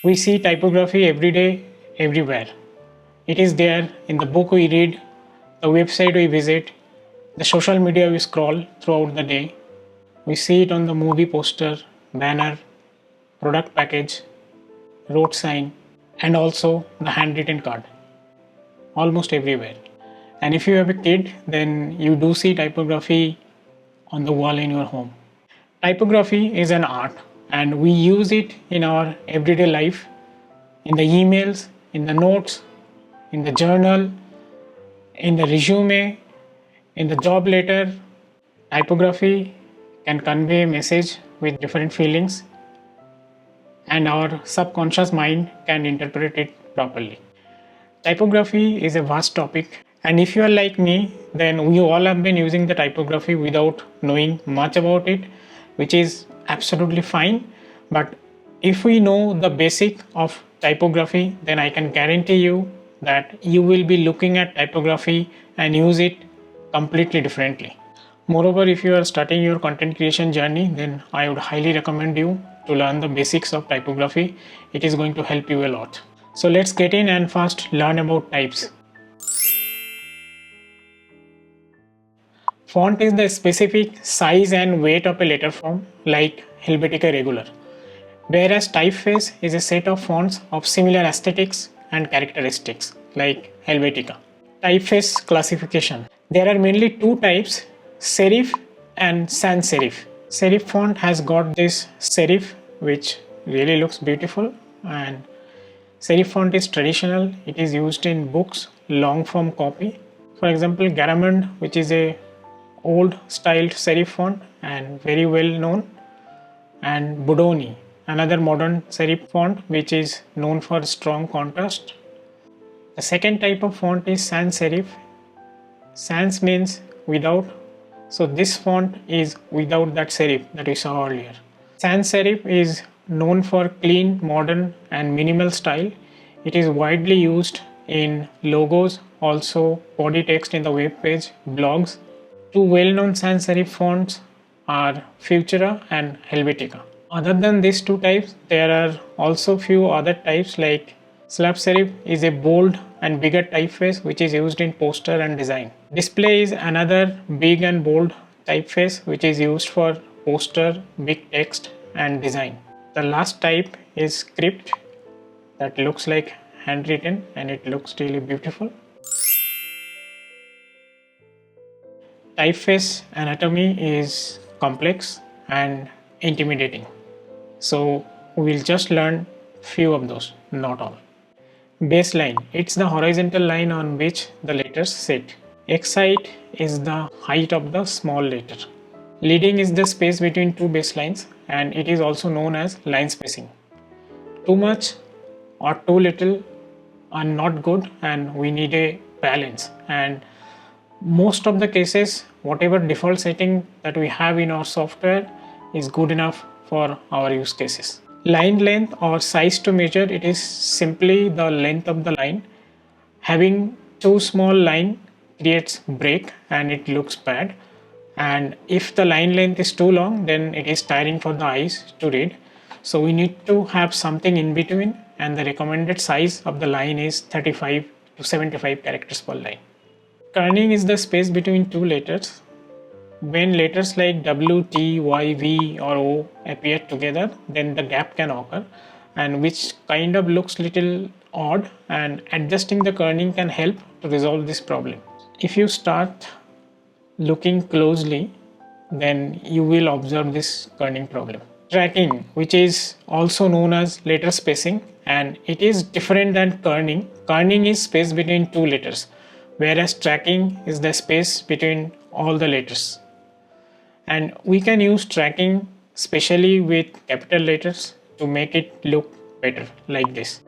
We see typography every day, everywhere. It is there in the book we read, the website we visit, the social media we scroll throughout the day. We see it on the movie poster, banner, product package, road sign, and also the handwritten card. Almost everywhere. And if you have a kid, then you do see typography on the wall in your home. Typography is an art, and we use it in our everyday life, in the emails, in the notes, in the journal, in the resume, in the job letter. Typography can convey a message with different feelings, and our subconscious mind can interpret it properly. Typography is a vast topic, and if you are like me, then we all have been using the typography without knowing much about it, which is absolutely fine. But if we know the basic of typography, then I can guarantee you that you will be looking at typography and use it completely differently. Moreover, if you are starting your content creation journey, then I would highly recommend you to learn the basics of typography. It is going to help you a lot. So let's get in and first learn about types. Font is the specific size and weight of a letter form like Helvetica Regular, whereas typeface is a set of fonts of similar aesthetics and characteristics like Helvetica. Typeface classification. There are mainly two types, serif and sans serif. Serif font has got this serif which really looks beautiful, and serif font is traditional. It is used in books, long form copy. For example, Garamond, which is a old styled serif font and very well known, and Bodoni, another modern serif font which is known for strong contrast. The second type of font is sans serif. Sans means without, so this font is without that serif that we saw earlier. Sans serif is known for clean, modern and minimal style. It is widely used in logos, also body text in the web page, blogs. Two well-known sans serif fonts are Futura and Helvetica. Other than these two types, there are also few other types like slab serif is a bold and bigger typeface which is used in poster and design. Display is another big and bold typeface which is used for poster, big text and design. The last type is script that looks like handwritten and it looks really beautiful. Typeface anatomy is complex and intimidating. So we'll just learn few of those, not all. Baseline, it's the horizontal line on which the letters sit. X height is the height of the small letter. Leading is the space between two baselines and it is also known as line spacing. Too much or too little are not good and we need a balance, and most of the cases whatever default setting that we have in our software is good enough for our use cases. Line length or size to measure, it is simply the length of the line. Having too small line creates break and it looks bad, and if the line length is too long then it is tiring for the eyes to read. So we need to have something in between, and the recommended size of the line is 35 to 75 characters per line. Kerning is the space between two letters. When letters like W, T, Y, V or O appear together, then the gap can occur, and which kind of looks little odd, and adjusting the kerning can help to resolve this problem. If you start looking closely, then you will observe this kerning problem. Tracking, which is also known as letter spacing, and it is different than kerning. Kerning is space between two letters, whereas tracking is the space between all the letters. And we can use tracking especially with capital letters to make it look better like this.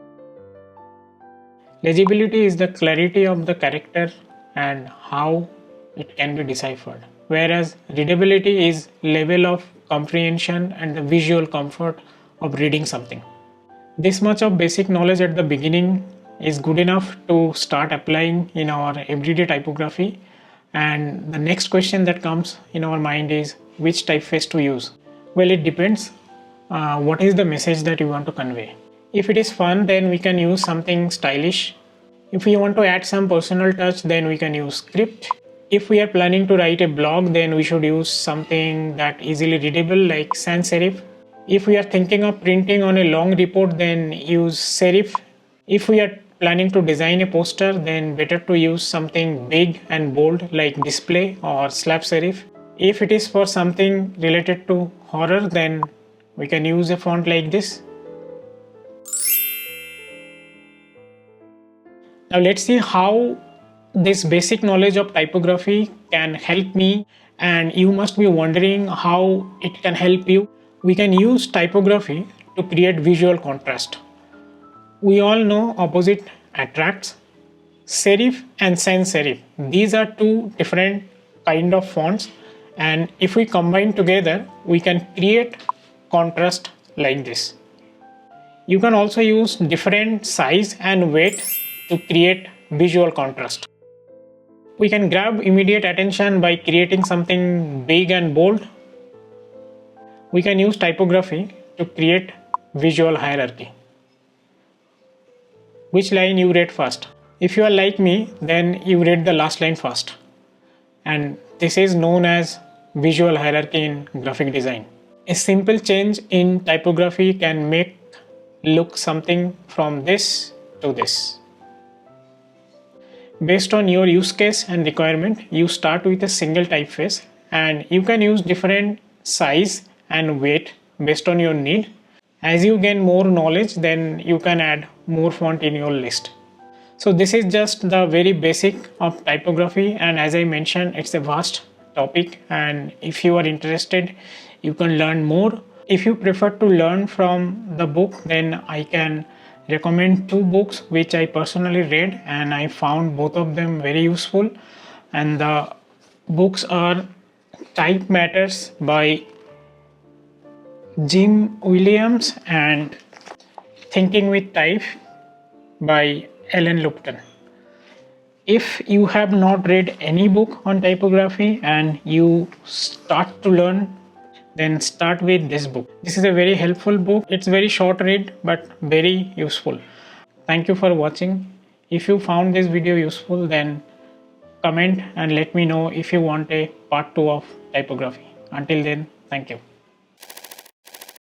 Legibility is the clarity of the character and how it can be deciphered, whereas readability is level of comprehension and the visual comfort of reading something. This much of basic knowledge at the beginning is good enough to start applying in our everyday typography, and the next question that comes in our mind is which typeface to use. Well, it depends what is the message that you want to convey. If it is fun, then we can use something stylish. If we want to add some personal touch, then we can use script. If we are planning to write a blog, then we should use something that easily readable like sans serif. If we are thinking of printing on a long report, then use serif. If we are planning to design a poster, then better to use something big and bold like display or slab serif. If it is for something related to horror, then we can use a font like this. Now let's see how this basic knowledge of typography can help me, and you must be wondering how it can help you. We can use typography to create visual contrast. We all know opposite attracts. Serif and sans serif, these are two different kind of fonts, and if we combine together we can create contrast like this. You can also use different size and weight to create visual contrast. We can grab immediate attention by creating something big and bold. We can use typography to create visual hierarchy. Which line you read first? If you are like me, then you read the last line first. And this is known as visual hierarchy in graphic design. A simple change in typography can make look something from this to this. Based on your use case and requirement, you start with a single typeface, and you can use different size and weight based on your need. As you gain more knowledge, then you can add more font in your list. So this is just the very basic of typography, and as I mentioned, it's a vast topic, and if you are interested, you can learn more. If you prefer to learn from the book, then I can recommend two books which I personally read and I found both of them very useful, and the books are Type Matters by Jim Williams and Thinking with Type by Ellen Lupton. If you have not read any book on typography and you start to learn, then start with this book. This is a very helpful book. It's very short read but very useful. Thank you for watching. If you found this video useful, then comment and let me know if you want a part 2 of typography. Until then, thank you.